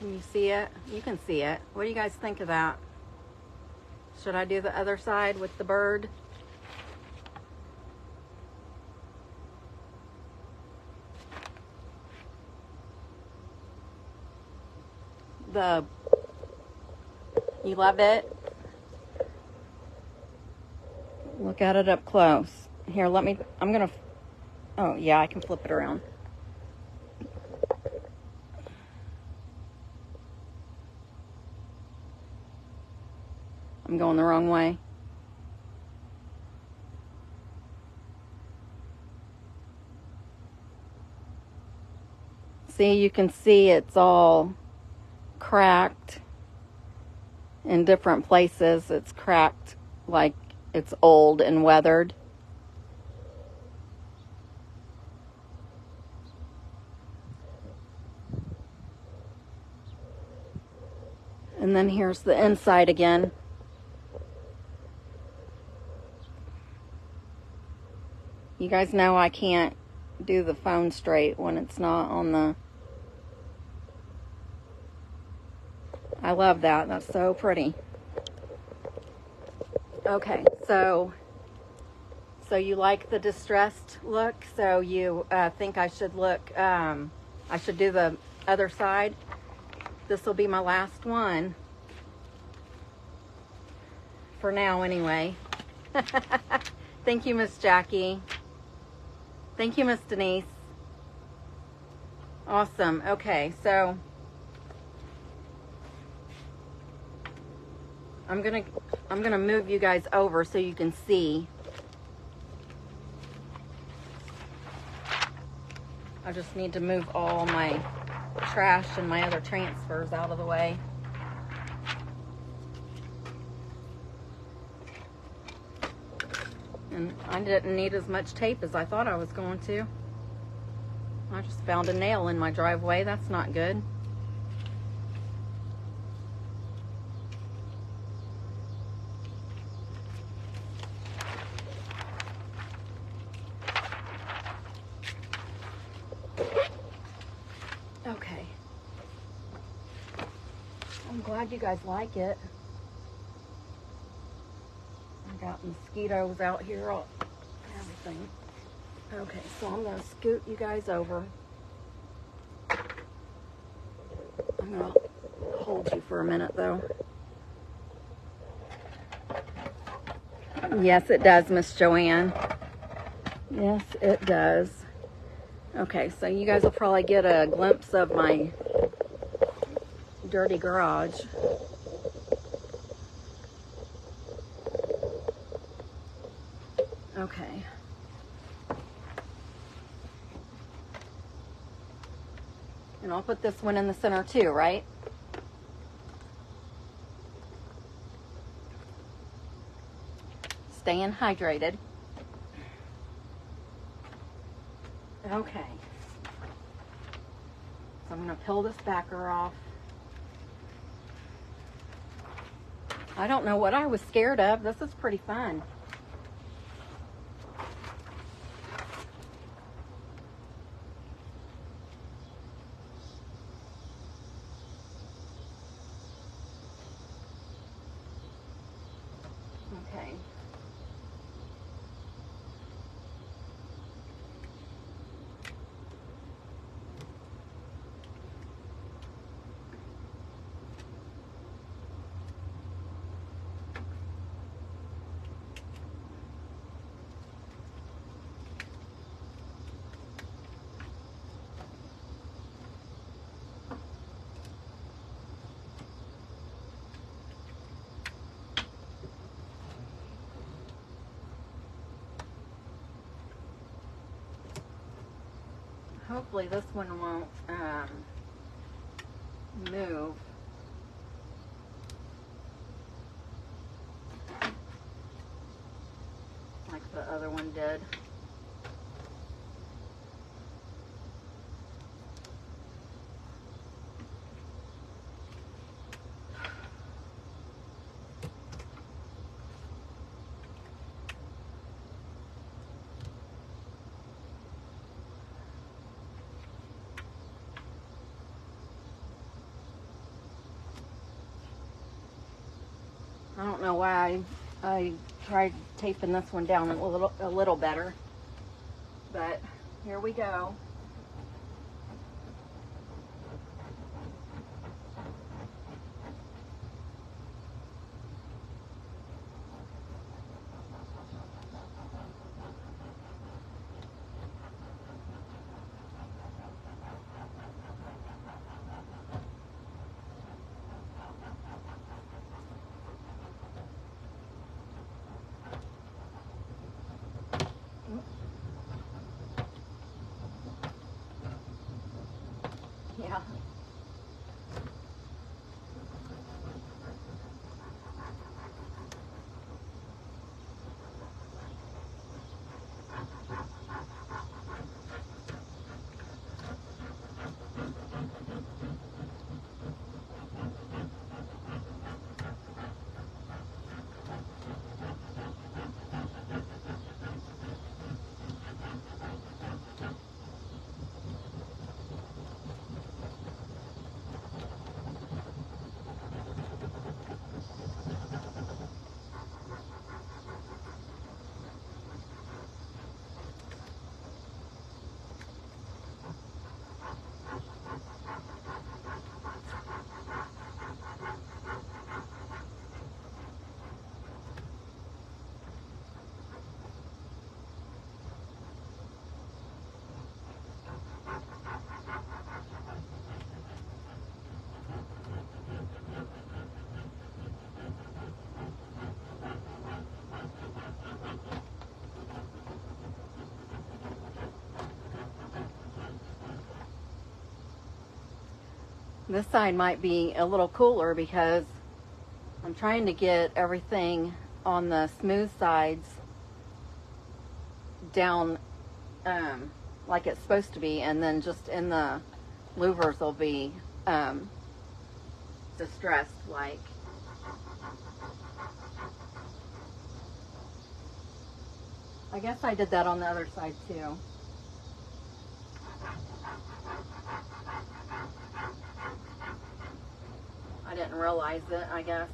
Can you see it? You can see it. What do you guys think of that? Should I do the other side with the bird? You love it? Look at it up close. Here, oh yeah, I can flip it around. I'm going the wrong way. See, you can see it's all cracked in different places. It's cracked like it's old and weathered. And then here's the inside again. You guys know I can't do the phone straight when it's not on the... I love that. That's so pretty. Okay, so you like the distressed look? So you think I should I should do the other side? This will be my last one. For now, anyway. Thank you, Miss Jackie. Thank you, Miss Denise. Awesome. Okay, so I'm gonna move you guys over so you can see. I just need to move all my trash and my other transfers out of the way. And I didn't need as much tape as I thought I was going to. I just found a nail in my driveway. That's not good. Okay. I'm glad you guys like it. I got mosquitoes out here, everything. Okay, so I'm gonna scoot you guys over. I'm gonna hold you for a minute though. Yes, it does, Miss Joanne. Yes, it does. Okay, so you guys will probably get a glimpse of my dirty garage. Okay. And I'll put this one in the center too, right? Staying hydrated. Okay. So I'm going to peel this backer off. I don't know what I was scared of. This is pretty fun. hopefully this one won't move. Like the other one did. I don't know why I tried taping this one down a little better, but here we go. Yeah. This side might be a little cooler because I'm trying to get everything on the smooth sides down like it's supposed to be, and then just in the louvers will be distressed like. I guess I did that on the other side too. I didn't realize it, I guess.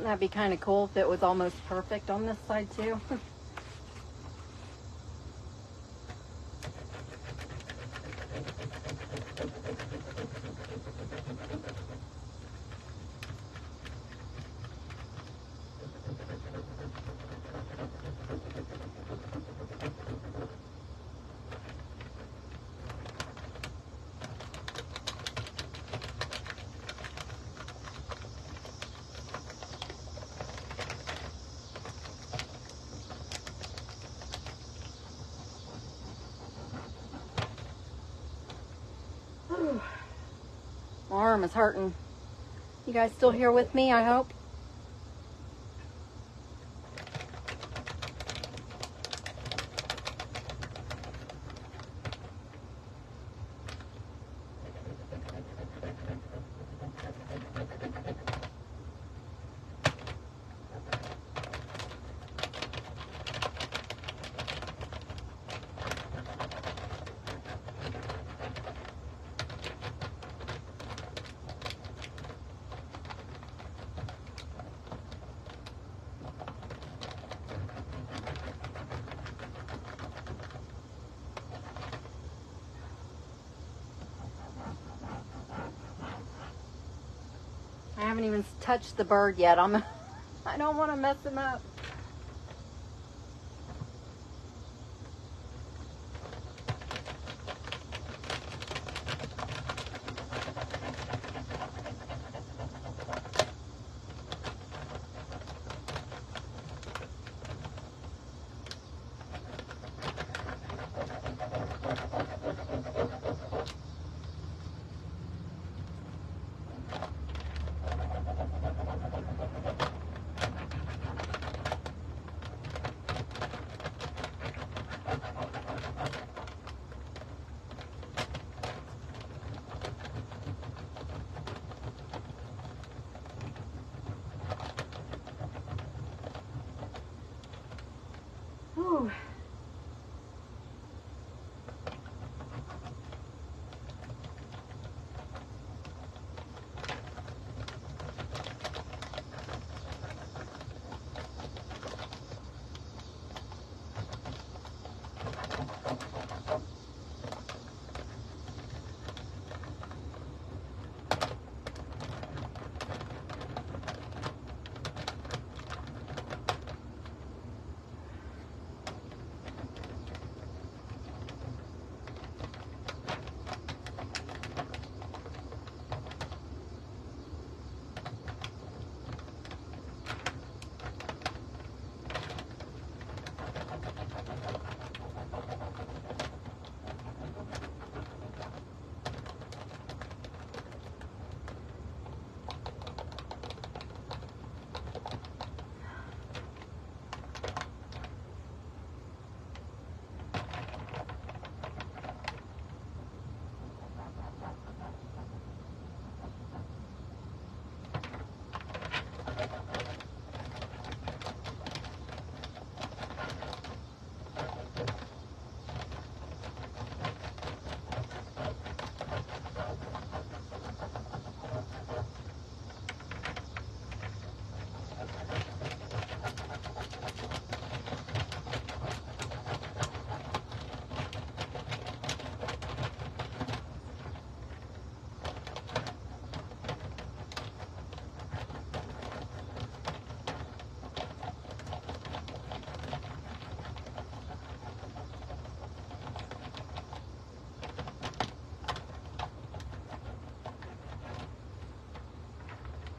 Wouldn't that be kind of cool if it was almost perfect on this side too? My arm is hurting. You guys still here with me, I hope? I haven't even touched the bird yet. I don't want to mess him up. Whew.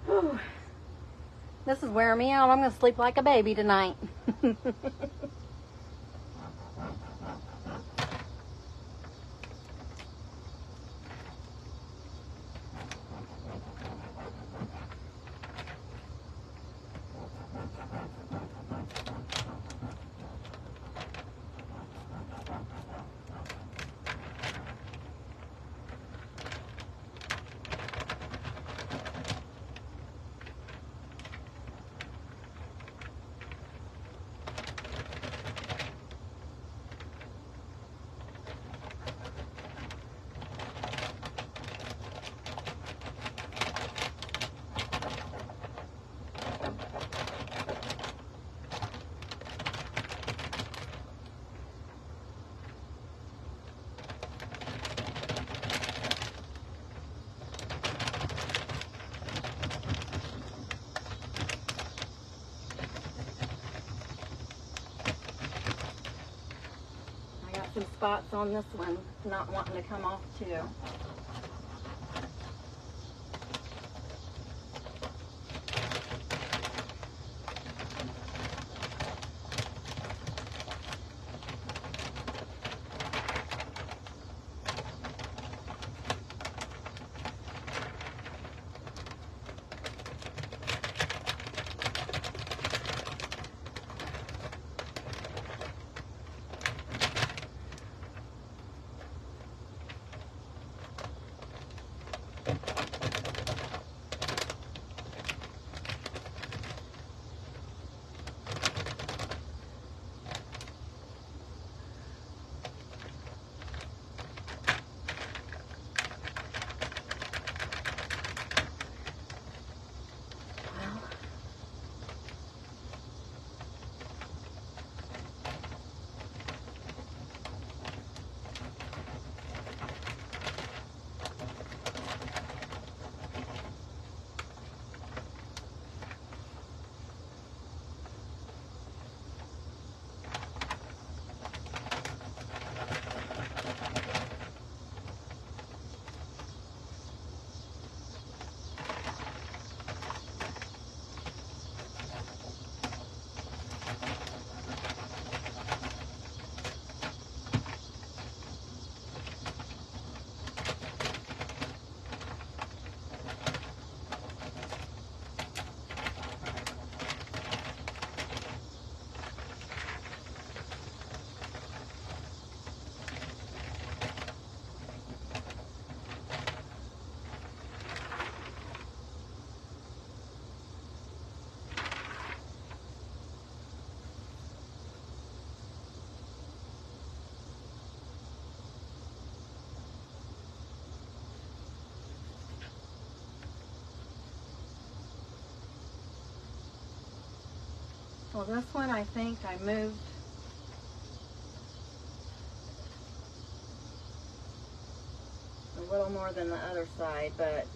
Whew. This is wearing me out. I'm going to sleep like a baby tonight. some spots on this one not wanting to come off too. Well, this one I think I moved a little more than the other side, but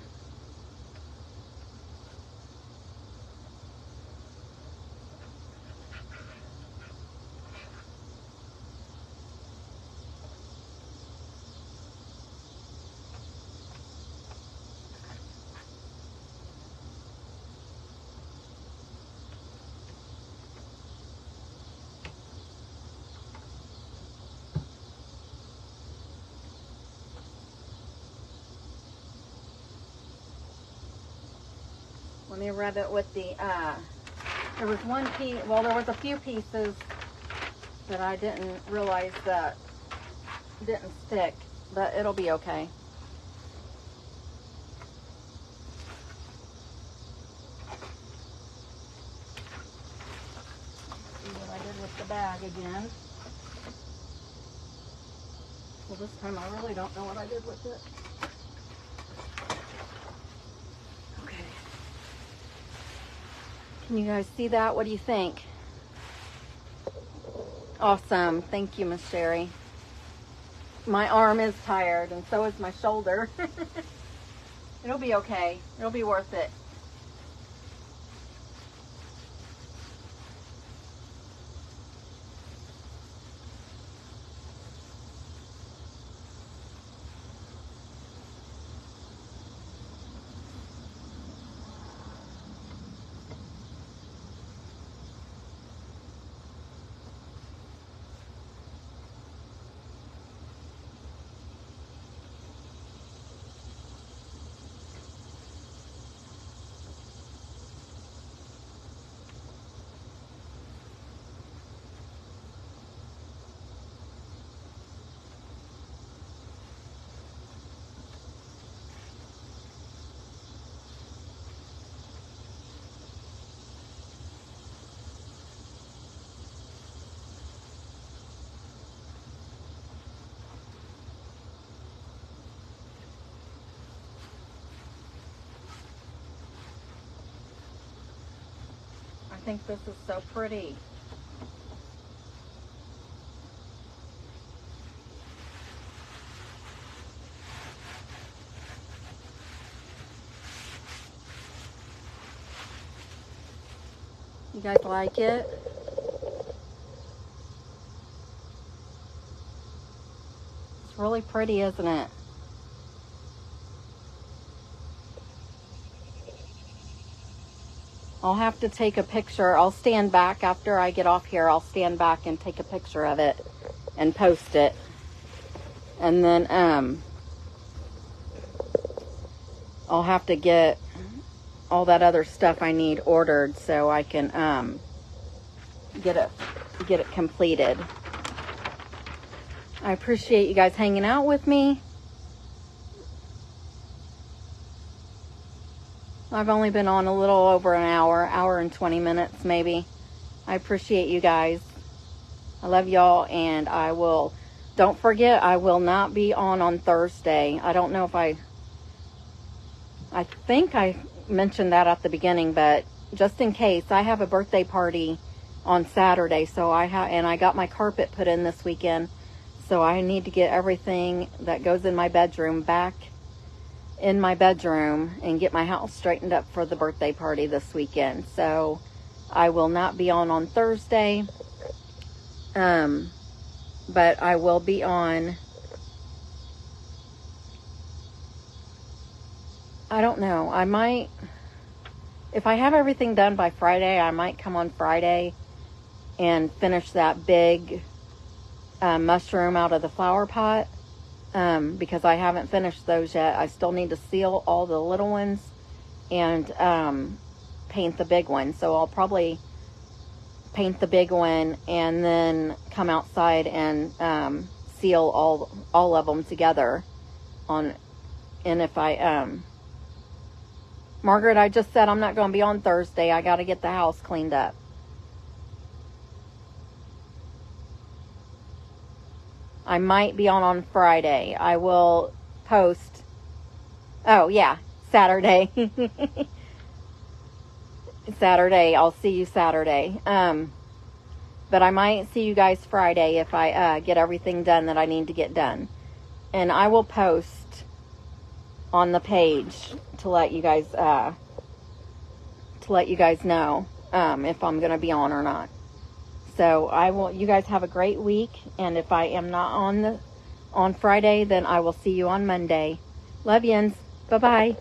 let me rub it with the, there was one piece, well, there was a few pieces that I didn't realize that didn't stick, but it'll be okay. See what I did with the bag again. Well, this time I really don't know what I did with it. Can you guys see that? What do you think? Awesome. Thank you, Miss Sherry. My arm is tired and so is my shoulder. It'll be okay. It'll be worth it. I think this is so pretty. You guys like it? really pretty, isn't it? I'll have to take a picture. I'll stand back after I get off here. I'll stand back and take a picture of it and post it. And then I'll have to get all that other stuff I need ordered so I can get it completed. I appreciate you guys hanging out with me. I've only been on a little over an hour and 20 minutes maybe. I appreciate you guys. I love y'all, and don't forget, I will not be on Thursday. I don't know if I think I mentioned that at the beginning, but just in case, I have a birthday party on Saturday, so I got my carpet put in this weekend, so I need to get everything that goes in my bedroom back in my bedroom and get my house straightened up for the birthday party this weekend. So I will not be on Thursday, but I will be on, I don't know, I might, if I have everything done by Friday, I might come on Friday and finish that big mushroom out of the flower pot, because I haven't finished those yet. I still need to seal all the little ones and paint the big one. So I'll probably paint the big one and then come outside and seal all of them together and if Margaret, I just said I'm not going to be on Thursday. I got to get the house cleaned up. I might be on Friday. I will post. Oh, yeah, Saturday. Saturday. I'll see you Saturday. But I might see you guys Friday if I get everything done that I need to get done. And I will post on the page to let you guys know if I'm going to be on or not. So you guys have a great week, and if I am not on Friday, then I will see you on Monday. Love yins. Bye-bye.